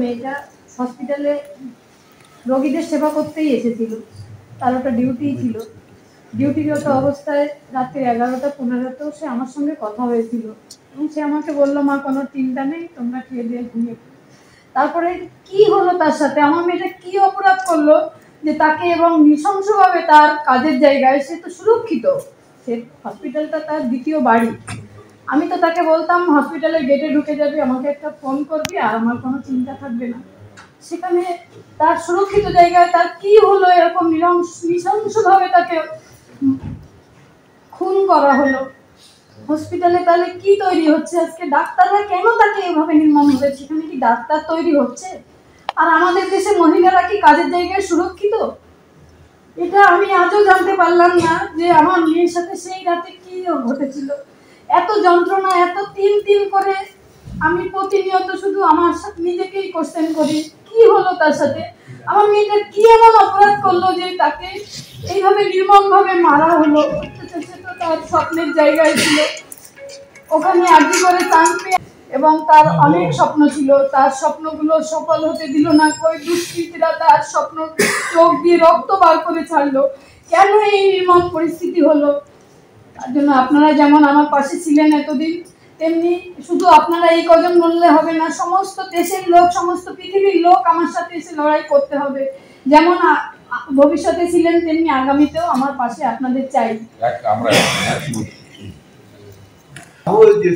মেয়েটা হসপিটালে রোগীদের সেবা করতেই এসেছিল, তার ওটা ডিউটি ছিল। ডিউটিরত অবস্থায় রাত্রি 11:15-তেও সে আমার সঙ্গে কথা হয়েছিল এবং সে আমাকে বললো, মা কোনো চিন্তা নেই, তোমরা খেয়ে দিয়ে ঘুমিয়ে। তারপরে কি হলো তার সাথে? আমার মেয়েটা কি অপরাধ করলো যে তাকে এবং নৃশংসভাবে তার কাজের জায়গায়, সে তো সুরক্ষিত, সে হসপিটালটা তার দ্বিতীয় বাড়ি। আমি তো তাকে বলতাম হসপিটালের গেটে ঢুকে যাবি, আমাকে একটা ফোন করবি, আর আমার কোনো চিন্তা থাকবে না। সেখানে তার সুরক্ষিত জায়গায় তার কি হলো? এরকম নৃশংসভাবে তাকে খুন করা হলো। হসপিটালে তাহলে কি তৈরি হচ্ছে আজকে? ডাক্তাররা কেন তাকে এভাবে নির্মম হবে? সেখানে কি ডাক্তার তৈরি হচ্ছে? আর আমাদের দেশে মহিলারা কি কাজের জায়গায় সুরক্ষিত? এটা আমি আজও জানতে পারলাম না যে আমার মেয়ের সাথে সেই রাতে কি ঘটেছিল। এত যন্ত্রণা, এত তিল করে আমি প্রতিনিয়ত শুধু আমার নিজেকেই কোশ্চেন করি, কি হলো তার সাথে? আমার মেয়েটা কি এমন অপরাধ করলো যে তাকে এইভাবে নির্মমভাবে মারা হলো? সে তো তার স্বপ্নের জায়গায় ছিল, ওখানে আর্জি করে চান্স পেয়ে, এবং তার অনেক স্বপ্ন ছিল, তার স্বপ্নগুলো সফল হতে দিল না। কই দুষ্কৃতীরা তার স্বপ্ন চোখ দিয়ে রক্ত বার করে ছাড়লো। কেন এই নির্মম পরিস্থিতি হলো? তার জন্য আপনারা যেমন আমার পাশে ছিলেন এতদিন, তেমনি শুধু আপনারা এই কজন বললে হবে না, সমস্ত দেশের লোক, সমস্ত পৃথিবীর লোক আমার সাথে এসে লড়াই করতে হবে। যেমন ভবিষ্যতে ছিলেন, তেমনি আগামীতেও আমার পাশে আপনাদের চাই।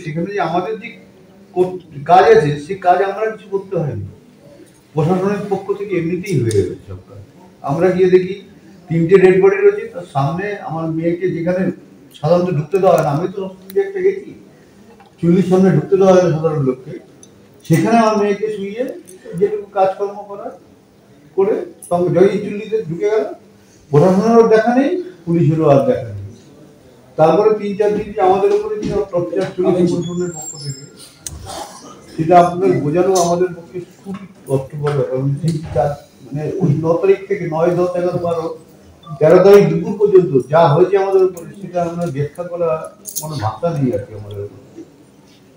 সেখানে যে আমাদের যে কাজ আছে, সেই কাজ আমরা কিছু করতে হয়নি, প্রশাসনের পক্ষ থেকে এমনিতেই হয়ে গেছে সব কাজ। আমরা গিয়ে দেখি 3টে ডেড বডি রয়েছে, তার সামনে আমার মেয়েকে, যেখানে সাধারণত ঢুকতে দেওয়া হয় না, আমি তো একটা গেছি, চুল্লির সামনে ঢুকতে দেওয়া হয় না সাধারণ লোককে, সেখানে আমার মেয়েকে শুইয়ে যেটুকু কাজকর্ম করে সঙ্গে জয়ী চুল্লিতে ঢুকে গেল। প্রশাসনেরও দেখা নেই, পুলিশেরও আর দেখা নেই। তারপরে 3-4 দিন যে আমাদের উপরে যে অত্যাচার চলেছে প্রশাসনের পক্ষ থেকে, সেটা আপনাদের বোঝানো আমাদের পক্ষে খুবই কষ্টকর ব্যাপার। মানে ওই 9 তারিখ থেকে 9, 10, 11, 12, 13 তারিখ দুপুর পর্যন্ত যা হয়েছে আমাদের উপরে, সেটা আমরা ব্যাখ্যা করা কোনো ভাষা নেই আর কি। আমাদের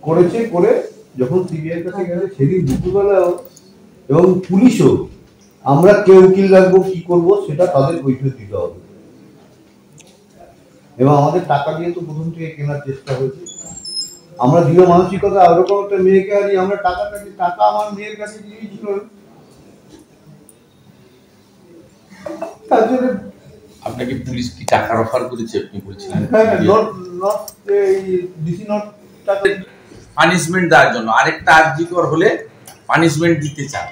করেছে, করে যখন সিবিআই কাছে গেছে সেদিন দুপুরবেলাও, এবং পুলিশও, আমরা কে উকিল রাখবো, কি করবো, সেটা তাদের বৈঠক দিতে হবে। এবং আমাদের টাকা দিয়ে তো প্রথম থেকে কেনার চেষ্টা হয়েছে। আমরা দৃঢ় মানসিকতা, ওরকম একটা মেয়েকে হারিয়ে আমরা টাকা আমার মেয়ের কাছে দিয়েছিল। তার জন্য আপনাকে পুলিশ কি টাকার অফার করেছে? আপনি বলছিলেন পানিশমেন্ট দেওয়ার জন্য, আরেকটা আর্জিকর হলে পানিশমেন্ট দিতে চান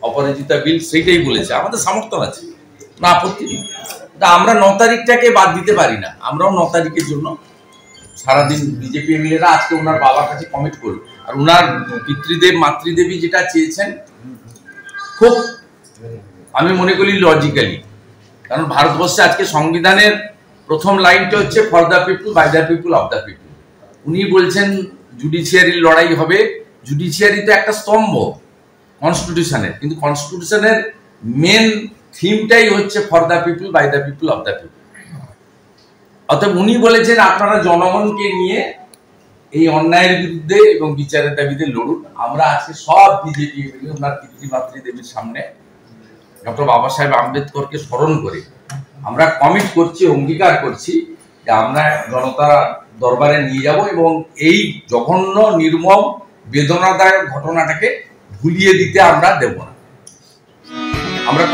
অপরাজিতা বিল, সেইটাই বলেছে। আমাদের সামর্থ্য আছে, না আপত্তি নেই। আমরা 9 তারিখটাকে বাদ দিতে পারি না। আমরাও 9 তারিখের জন্য সারাদিন বিজেপি এমএলএরা আজকে ওনার বাবার কাছে কমিট করলো। আর ওনার পিতৃদেব মাতৃদেবী যেটা চেয়েছেন, খুব আমি মনে করি লজিক্যালি, কারণ ভারতবর্ষে আজকে সংবিধানের প্রথম লাইনটা হচ্ছে for the people, by the people, of the people. উনি বলছেন জুডিশিয়ারির লড়াই হবে। জুডিশিয়ারি তো একটা স্তম্ভ কনস্টিটিউশনের, কিন্তু কনস্টিটিউশনের মেন থিমটাই হচ্ছে for the people, by the people, of the people. অতএব উনি বলেছেন আপনারা জনগণকে নিয়ে এই অন্যায়ের বিরুদ্ধে এবং বিচারের দাবিতে লড়ুন। আমরা আজকে সব বিজেপি ওনার পিতৃমাতৃদেবীর সামনে ডক্টর বাবা সাহেব আম্বেদকরকে স্মরণ করে আমরা কমিট করছি, অঙ্গীকার করছি যে আমরা জনতা দরবারে নিয়ে যাব এবং এই জঘন্য, নির্মম, বেদনাদায়ক ঘটনাটাকে ভুলিয়ে দিতে আমরা দেব না। আমরা